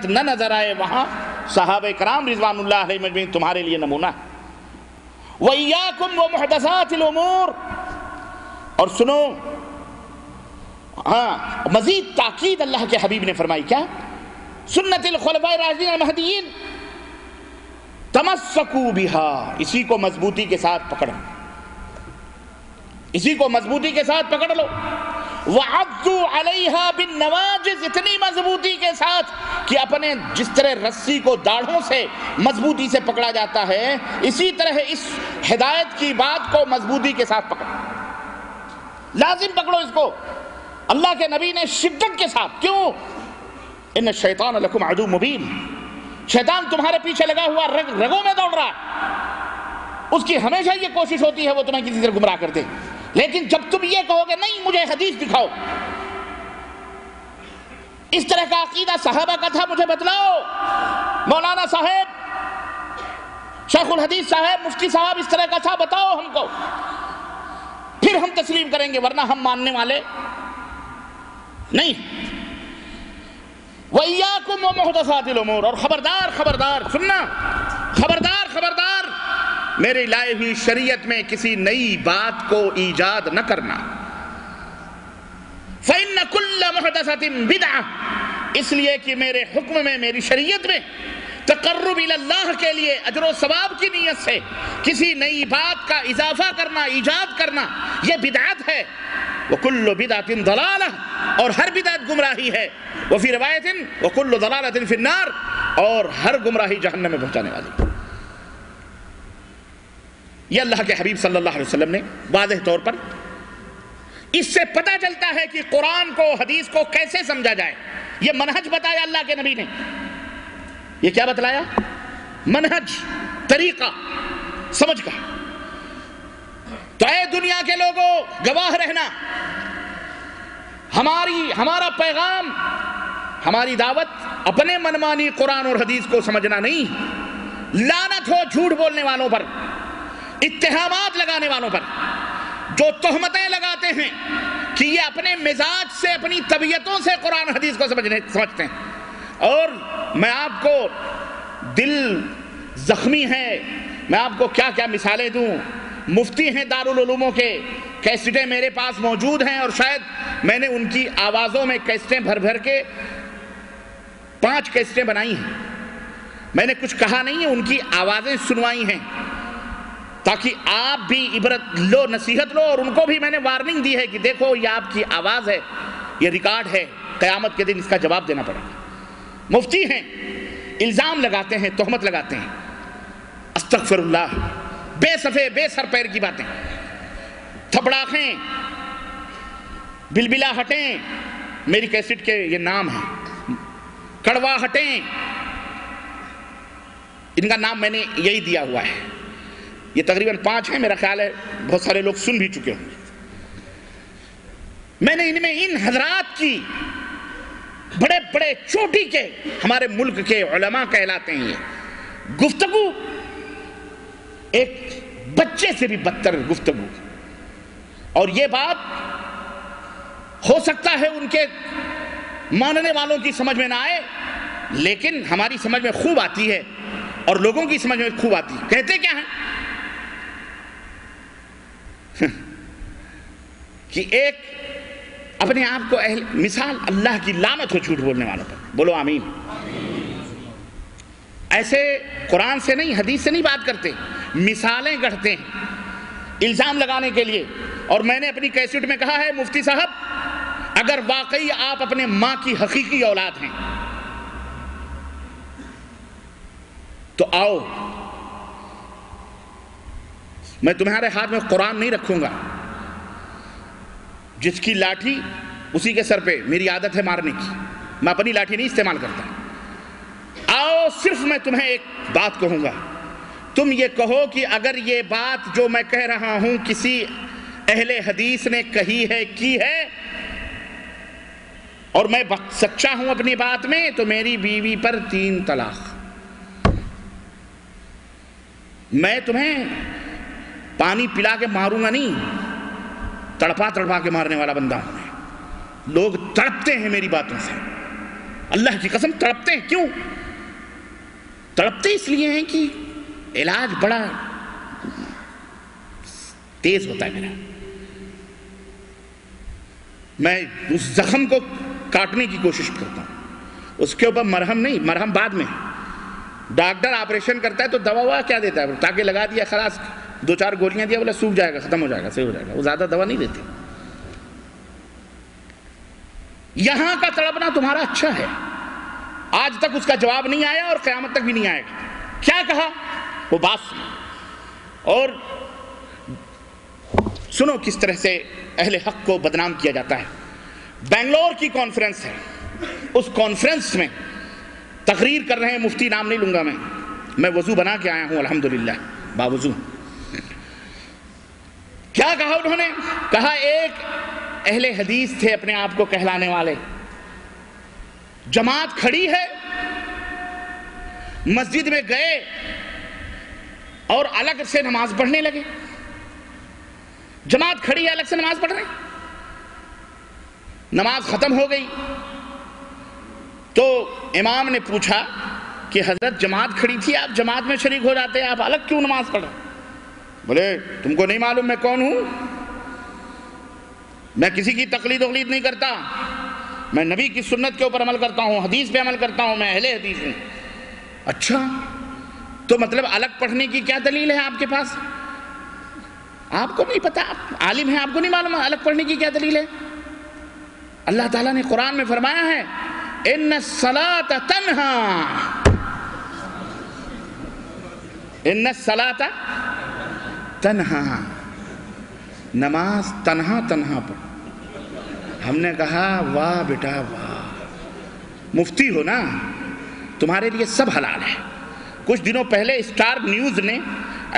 نہ نظر آئے وہاں صحابہ کرام رضوان اللہ علیہ مجمعین تمہارے لیے نمونہ ہے۔ وَإِيَّاكُمْ وَمُحْدَثَاتِ الْأُمُورِ، اور سنو مزید تاکید اللہ کے حبیب نے فرمائی کیا؟ سنت الخلفاء الراشدین المہدیین، تمسکوا بہا، اسی کو مضبوطی کے ساتھ پکڑو، اسی کو مضبوطی کے ساتھ پکڑ لو۔ وَعَضُّوا عَلَيْهَا بِالنَّوَاجِذِ، اتنی مضبوطی کے ساتھ کہ اپنے جس طرح رسی کو داڑھوں سے مضبوطی سے پکڑا جاتا ہے، اسی طرح اس ہدایت کی بات کو مضبوطی کے ساتھ پکڑو، لازم پکڑو اس کو۔ اللہ کے نبی نے شدت کے ساتھ، کیوں؟ ان الشیطان لکم عدو مبین، شیطان تمہارے پیچھے لگا ہوا رگوں میں دوڑ رہا ہے، اس کی ہمیشہ یہ کوشش ہوتی ہے وہ تمہیں کسی طرح گمراہ کر دے۔ لیکن جب تم یہ کہو گے نہیں مجھے حدیث دکھاؤ، اس طرح کا عقیدہ صحابہ کا تھا، مجھے بتلاؤ، مولانا صاحب، شیخ الحدیث صاحب، مفتی صاحب اس طرح کا تھا، بتاؤ ہم کو، پھر ہم تسلیم کریں گے، ورنہ ہم ماننے والے نہیں۔ وَإِيَّاكُمْ وَمُحْدَثَاتِ الْأُمُورِ، اور خبردار خبردار، سننا، خبردار خبردار، میرے لائے ہوئی شریعت میں کسی نئی بات کو ایجاد نہ کرنا۔ فَإِنَّ كُلَّ مُحْدَثَةٍ بِدْعَةٍ، اس لیے کہ میرے حکم میں، میری شریعت میں تقرب الی اللہ کے لیے اجر و ثواب کی نیت سے کسی نئی بات کا اضافہ کرنا، ایجاد کرنا، یہ بدعت ہے۔ وَكُلُّ بِدْعَةٍ ضَلَالَةٍ، اور ہر بدعت گمراہی ہے۔ وفی روایت وَكُلُّ ضَلَالَةٍ فِي النَّارِ، اور ہر گمراہی جہنم میں پہنچانے والی۔ یہ اللہ کے حبیب صلی اللہ علیہ وسلم نے واضح طور پر، اس سے پتہ چلتا ہے کہ قرآن کو، حدیث کو کیسے سمجھا جائے۔ یہ منہج بتایا اللہ کے نبی نے۔ یہ کیا بتلایا؟ منہج، طریقہ سمجھ کا۔ تو اے دنیا کے لوگوں، گواہ رہنا، ہمارا پیغام، ہماری دعوت اپنے منمانی قرآن اور حدیث کو سمجھنا نہیں۔ لعنت ہو جھوٹ بولنے والوں پر، اتہامات لگانے والوں پر، جو تہمتیں لگاتے ہیں کہ یہ اپنے مزاج سے، اپنی طبیعتوں سے قرآن حدیث کو سمجھتے ہیں۔ اور میں آپ کو، دل زخمی ہے، میں آپ کو کیا کیا مثالیں دوں۔ مفتی ہیں دارالعلوموں کے، کیسٹیں میرے پاس موجود ہیں، اور شاید میں نے ان کی آوازوں میں کیسٹیں بھر بھر کے 5 کیسٹیں بنائی ہیں۔ میں نے کچھ کہا نہیں ہے، ان کی آوازیں سنوائی ہیں، تاکہ آپ بھی عبرت لو، نصیحت لو، اور ان کو بھی میں نے وارننگ دی ہے کہ دیکھو یہ آپ کی آواز ہے، یہ ریکارڈ ہے، قیامت کے دن اس کا جواب دینا پڑے گا۔ مفتی ہیں، الزام لگاتے ہیں، تہمت لگاتے ہیں، استغفر اللہ، بے صفے بے سر پیر کی باتیں، تھپڑاخیں، بلبلا ہٹیں، میری کیسٹ کے یہ نام ہیں، کڑوا ہٹیں، ان کا نام میں نے یہی دیا ہوا ہے۔ یہ تقریباً 5 ہیں، میرا خیال ہے بہت سارے لوگ سن بھی چکے ہوں گے۔ میں نے ان میں ان حضرات کی، بڑے بڑے چوٹی کے، ہمارے ملک کے علماء کہلاتے ہیں، یہ گفتگو ایک بچے سے بھی بدتر گفتگو، اور یہ بات ہو سکتا ہے ان کے ماننے والوں کی سمجھ میں نہ آئے، لیکن ہماری سمجھ میں خوب آتی ہے، اور لوگوں کی سمجھ میں خوب آتی ہے۔ کہتے کیا ہیں کہ ایک اپنے آپ کو مثال، اللہ کی لعنت ہو جھوٹ بولنے والوں پر، بولو آمین۔ ایسے قرآن سے نہیں، حدیث سے نہیں بات کرتے، مثالیں گڑھتے ہیں الزام لگانے کے لیے۔ اور میں نے اپنی کیسٹ میں کہا ہے، مفتی صاحب اگر واقعی آپ اپنے ماں کی حقیقی اولاد ہیں تو آؤ، میں تمہارے ہاتھ میں قرآن نہیں رکھوں گا، جس کی لاٹھی اسی کے سر پہ، میری عادت ہے مارنے کی، میں اپنی لاٹھی نہیں استعمال کرتا۔ آؤ، صرف میں تمہیں ایک بات کہوں گا، تم یہ کہو کہ اگر یہ بات جو میں کہہ رہا ہوں کسی اہل حدیث نے کہی ہے، کی ہے، اور میں سچا ہوں اپنی بات میں، تو میری بیوی پر 3 طلاق۔ میں تمہیں پانی پلا کے ماروں گا نہیں، تڑپا تڑپا کے مارنے والا بندہ ہوں میں۔ لوگ تڑپتے ہیں میری باتوں سے، اللہ کی قسم تڑپتے ہیں. کیوں تڑپتے؟ اس لیے ہیں کہ علاج بڑا تیز ہوتا ہے میرا. میں اس زخم کو کاٹنے کی کوشش کرتا ہوں. اس کے اوپر مرہم نہیں، مرہم بعد میں. ڈاکٹر آپریشن کرتا ہے تو دوا ہوا کیا دیتا ہے؟ تاکہ لگا دیا خلاص، 2-4 گولیاں دیا، بولا سوکھ جائے گا، ختم ہو جائے گا، صحیح ہو جائے گا. وہ زیادہ دوا نہیں دیتے. یہاں کا تڑپنا تمہارا اچھا ہے. آج تک اس کا جواب نہیں آیا اور قیامت تک بھی نہیں آئے گا. کیا کہا؟ وہ بات سنو اور سنو کس طرح سے اہل حق کو بدنام کیا جاتا ہے. بنگلور کی کانفرنس ہے. اس کانفرنس میں تقریر کر رہے ہیں مفتی، نام نہیں لوں گا میں وضو بنا کے آیا ہوں الحمدللہ باوضو. کیا کہا انہوں نے؟ کہا ایک اہل حدیث تھے اپنے آپ کو کہلانے والے، جماعت کھڑی ہے، مسجد میں گئے اور الگ سے نماز پڑھنے لگے. جماعت کھڑی ہے، الگ سے نماز پڑھ رہے ہیں. نماز ختم ہو گئی تو امام نے پوچھا کہ حضرت جماعت کھڑی تھی، آپ جماعت میں شریک ہو جاتے ہیں، آپ الگ کیوں نماز پڑھ رہے ہیں؟ بولے تم کو نہیں معلوم میں کون ہوں؟ میں کسی کی تقلید نہیں کرتا، میں نبی کی سنت کے اوپر عمل کرتا ہوں، حدیث پہ عمل کرتا ہوں، میں اہل حدیث ہوں. اچھا تو مطلب الگ پڑھنے کی کیا دلیل ہے آپ کے پاس؟ آپ کو نہیں پتا، آپ عالم ہیں، آپ کو نہیں معلوم الگ پڑھنے کی کیا دلیل ہے؟ اللہ تعالیٰ نے قرآن میں فرمایا ہے ان الصلاۃ تنہا، نماز تنہا پڑھ. ہم نے کہا واہ بیٹا واہ، مفتی ہو نا، تمہارے لیے سب حلال ہے. کچھ دنوں پہلے اسٹار نیوز نے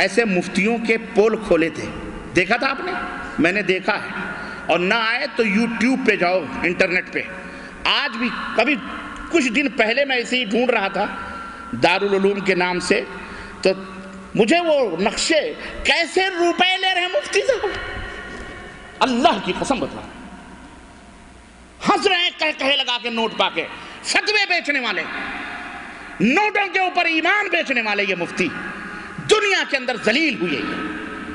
ایسے مفتیوں کے پول کھولے تھے، دیکھا تھا آپ نے؟ میں نے دیکھا ہے. اور نہ آئے تو یوٹیوب پہ جاؤ، انٹرنیٹ پہ. آج بھی کبھی کچھ دن پہلے میں اسے ہی ڈھونڈ رہا تھا دارالعلوم کے نام سے، تو مجھے وہ نقشے کیسے روپے لے رہے ہیں مفتی صاحب، اللہ کی قسم بتا، ہنس رہے ہیں کہے لگا کے نوٹ پا کے. فتوے بیچنے والے، نوٹوں کے اوپر ایمان بیچنے والے یہ مفتی دنیا کے اندر ذلیل ہوئے ہیں.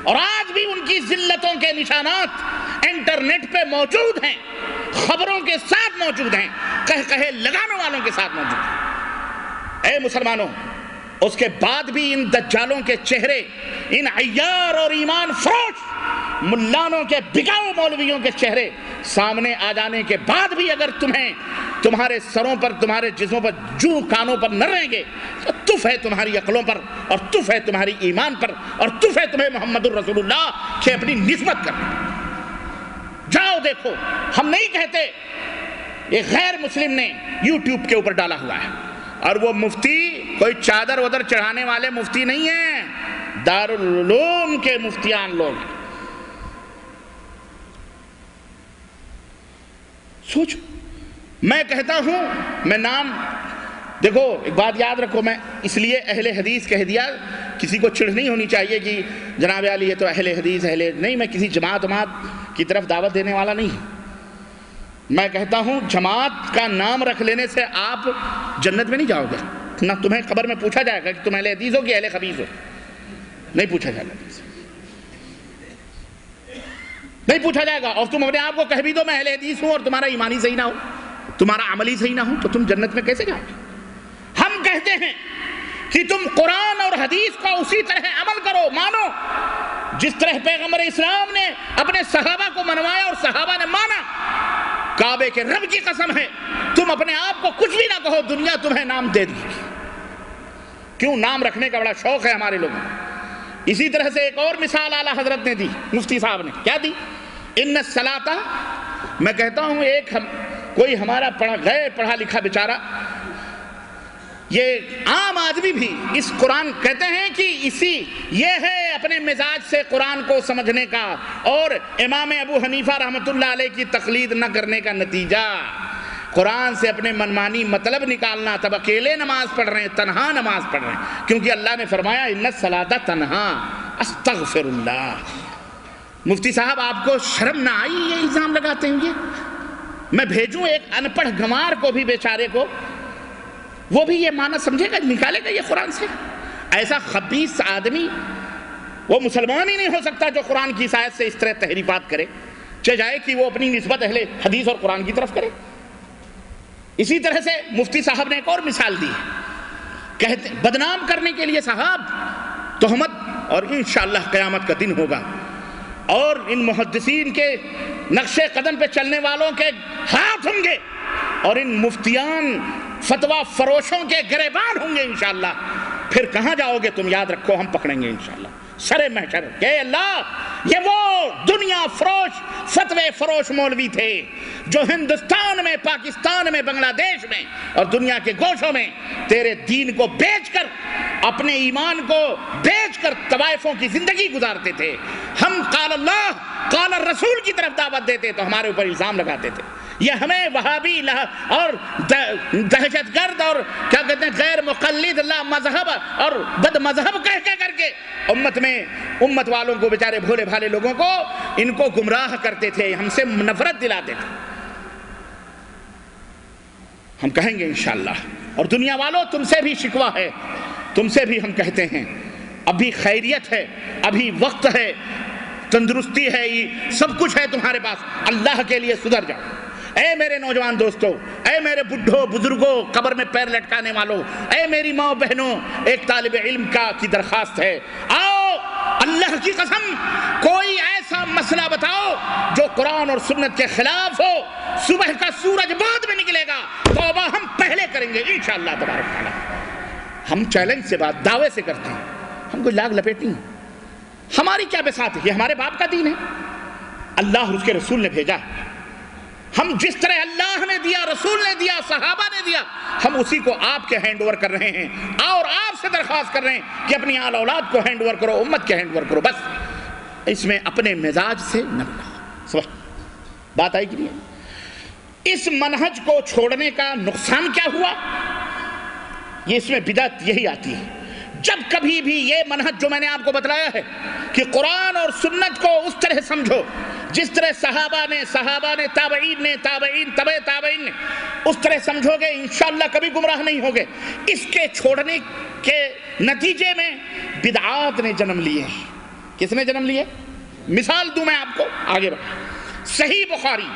اور آج بھی ان کی ذلتوں کے نشانات انٹرنیٹ پہ موجود ہیں، خبروں کے ساتھ موجود ہیں، کہے لگانے والوں کے ساتھ موجود ہیں. اے مسلمانوں، اس کے بعد بھی ان دجالوں کے چہرے، ان عیار اور ایمان فروش ملانوں کے بکاؤ مولویوں کے چہرے سامنے آ جانے کے بعد بھی اگر تمہارے سروں پر، تمہارے جسموں پر، جو کانوں پر نہ رہیں گے، تو تف ہے تمہاری عقلوں پر، اور تف ہے تمہاری ایمان پر، اور تف ہے تمہیں محمد الرسول اللہ کے اپنی نسبت کرنے. جاؤ دیکھو، ہم نہیں کہتے. یہ غیر مسلم نے یوٹیوب کے اوپر ڈالا ہوا ہے. اور وہ مفتی کوئی چادر ودر چڑھانے والے مفتی نہیں ہیں، دارالعلوم کے مفتیان لوگ ہیں. سوچو، میں کہتا ہوں، میں نام دیکھو، ایک بات یاد رکھو، میں اس لیے اہل حدیث کہہ دیا. کسی کو چڑھ نہیں ہونی چاہیے کہ جناب علی یہ تو اہل حدیث نہیں. میں کسی جماعت کی طرف دعوت دینے والا نہیں ہوں. میں کہتا ہوں جماعت کا نام رکھ لینے سے آپ جنت میں نہیں جاؤ گے. نہ تمہیں قبر میں پوچھا جائے گا کہ تم اہل حدیث ہو کہ اہل خبیث ہو، نہیں پوچھا جائے گا، نہیں پوچھا جائے گا. اور تم اپنے آپ کو کہہ بھی دو میں اہل حدیث ہوں اور تمہارا ایمانی صحیح نہ ہو، تمہارا عملی صحیح نہ ہو، تو تم جنت میں کیسے جاؤ گے؟ ہم کہتے ہیں کہ تم قرآن اور حدیث کا اسی طرح عمل کرو، مانو جس طرح پیغمبر اسلام نے اپنے صحابہ کو منوایا اور صحابہ نے مانا. کعبے کے رب کی قسم ہے، تم اپنے آپ کو کچھ بھی نہ کہو، دنیا تمہیں نام دے دی. کیوں؟ نام رکھنے کا بڑا شوق ہے ہمارے لوگوں کو. اسی طرح سے ایک اور مثال اعلیٰ حضرت نے دی، مفتی صاحب نے کیا دی؟ ان الصلاۃ. میں کہتا ہوں کوئی ہمارا غیر پڑھا لکھا بیچارہ، یہ عام آدمی بھی اس قرآن کہتے ہیں کہ یہ ہے اپنے مزاج سے قرآن کو سمجھنے کا اور امام ابو حنیفہ رحمۃ اللہ علیہ کی تقلید نہ کرنے کا نتیجہ. قرآن سے اپنے منمانی مطلب نکالنا، تب اکیلے نماز پڑھ رہے ہیں، تنہا نماز پڑھ رہے ہیں، کیونکہ اللہ نے فرمایا ان الصلاۃ تنہا. استغفر اللہ. مفتی صاحب آپ کو شرم نہ آئی یہ الزام لگاتے ہیں؟ میں بھیجوں ایک انپڑھ گنوار کو بھی بیچارے کو، وہ بھی یہ معنی سمجھے گا، نکالے گا یہ قرآن سے؟ ایسا خبیث آدمی وہ مسلمان ہی نہیں ہو سکتا جو قرآن کی آیت سے اس طرح تحریفات کرے، چاہے کہ وہ اپنی نسبت اہل حدیث اور قرآن کی طرف کرے۔ اسی طرح سے مفتی صاحب نے ایک اور مثال دی، کہتے بدنام کرنے کے لیے صاحب تہمت، اور انشاءاللہ قیامت کا دن ہوگا اور ان محدثین کے نقش قدم پہ چلنے والوں کے ہاتھ ہوں گے اور ان مفتیان فتویٰ فروشوں کے گریبان ہوں گے انشاءاللہ۔ پھر کہاں جاؤ گے تم؟ یاد رکھو ہم پکڑیں گے انشاءاللہ سر محشر کہ اللہ یہ وہ دنیا فروش فتوے فروش مولوی تھے جو ہندوستان میں، پاکستان میں، بنگلہ دیش میں اور دنیا کے گوشوں میں تیرے دین کو بیچ کر، اپنے ایمان کو بیچ کر طوائفوں کی زندگی گزارتے تھے۔ ہم قال اللہ قال الرسول کی طرف دعوت دیتے تو ہمارے اوپر الزام لگاتے تھے، یہ ہمیں وہابی اور دہشت گرد اور کیا کہتے ہیں غیر مقلد لا مذہب اور بد مذہب کہہ کر کے امت والوں کو، بیچارے بھولے بھالے لوگوں کو ان کو گمراہ کرتے تھے، ہم سے نفرت دلاتے تھے۔ ہم کہیں گے انشاءاللہ، اور دنیا والوں تم سے بھی شکوہ ہے، تم سے بھی ہم کہتے ہیں ابھی خیریت ہے، ابھی وقت ہے، تندرستی ہے، سب کچھ ہے تمہارے پاس، اللہ کے لیے سدھر جاؤ۔ اے میرے نوجوان دوستوں، اے میرے بڈھوں بزرگوں، قبر میں پیر لٹکانے والوں، اے میری ماں بہنوں، ایک طالب علم کی درخواست ہے، آؤ اللہ کی قسم کوئی ایسا مسئلہ بتاؤ جو قرآن اور سنت کے خلاف ہو، صبح کا سورج بعد میں نکلے گا، توبہ ہم پہلے کریں گے انشاءاللہ تبارک تعالیٰ۔ ہم چیلنج سے بات دعوے سے کرتے ہیں، ہم کوئی لاگ لپیٹ نہیں، ہماری کیا بساط ہے، یہ ہمارے باپ کا دین ہے، اللہ اور اس کے رسول نے بھیجا، ہم جس طرح اللہ نے دیا، رسول نے دیا، صحابہ نے دیا، ہم اسی کو آپ کے ہینڈ اوور کر رہے ہیں، اور آپ سے درخواست کر رہے ہیں کہ اپنی آل اولاد کو ہینڈ اوور کرو، امت کے ہینڈ اوور کرو، بس اس میں اپنے مزاج سے نہ بناؤ۔ بات آئی کہ نہیں؟ اس منہج کو چھوڑنے کا نقصان کیا ہوا؟ یہ اس میں بدعت یہی آتی ہے، جب کبھی بھی یہ منہج جو میں نے آپ کو بتلایا ہے کہ قرآن اور سنت کو اس طرح سمجھو جس طرح صحابہ نے تابعین نے تبع تابعین نے، اس طرح سمجھو گے انشاءاللہ کبھی گمراہ نہیں ہوگے۔ اس کے چھوڑنے کے نتیجے میں بدعات نے جنم لیے۔ کس نے جنم لیے؟ مثال دوں میں آپ کو، آگے بڑھ۔ صحیح بخاری،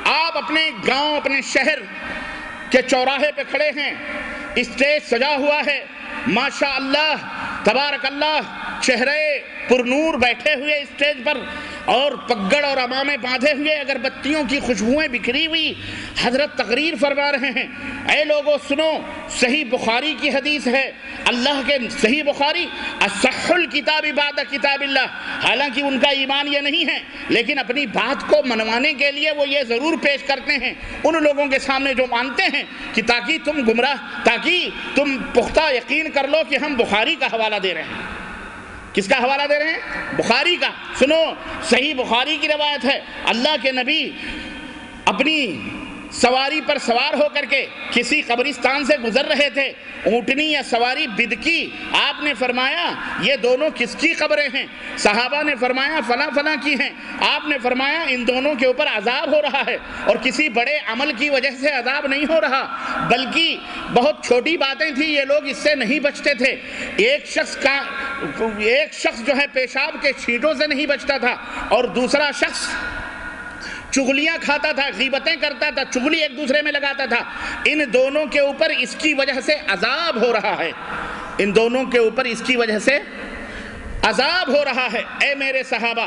آپ اپنے گاؤں اپنے شہر کے چوراہے پہ کھڑے ہیں، اسٹیج سجا ہوا ہے، ماشاء اللہ تبارک اللہ، چہرے پرنور بیٹھے ہوئے اسٹیج پر اور پگڑ اور عمامے باندھے ہوئے، اگربتیوں کی خوشبوئیں بکھری ہوئی، حضرت تقریر فرما رہے ہیں، اے لوگوں سنو، صحیح بخاری کی حدیث ہے، اللہ کے صحیح بخاری اصح الکتاب بعد کتاب اللہ، حالانکہ ان کا ایمان یہ نہیں ہے لیکن اپنی بات کو منوانے کے لیے وہ یہ ضرور پیش کرتے ہیں ان لوگوں کے سامنے جو مانتے ہیں کہ تاکہ تم پختہ یقین کر لو کہ ہم بخاری کا حوالہ دے رہے ہیں۔ کس کا حوالہ دے رہے ہیں؟ بخاری کا۔ سنو، صحیح بخاری کی روایت ہے، اللہ کے نبی اپنی سواری پر سوار ہو کر کے کسی قبرستان سے گزر رہے تھے، اونٹنی یا سواری بدکی، آپ نے فرمایا یہ دونوں کس کی قبریں ہیں؟ صحابہ نے فرمایا فلاں فلاں کی ہیں۔ آپ نے فرمایا ان دونوں کے اوپر عذاب ہو رہا ہے، اور کسی بڑے عمل کی وجہ سے عذاب نہیں ہو رہا، بلکہ بہت چھوٹی باتیں تھیں، یہ لوگ اس سے نہیں بچتے تھے۔ ایک شخص جو ہے پیشاب کے چھینٹوں سے نہیں بچتا تھا، اور دوسرا شخص چغلیاں کھاتا تھا، غیبتیں کرتا تھا، چغلی ایک دوسرے میں لگاتا تھا۔ ان دونوں کے اوپر اس کی وجہ سے عذاب ہو رہا ہے، ان دونوں کے اوپر اس کی وجہ سے عذاب ہو رہا ہے۔ اے میرے صحابہ،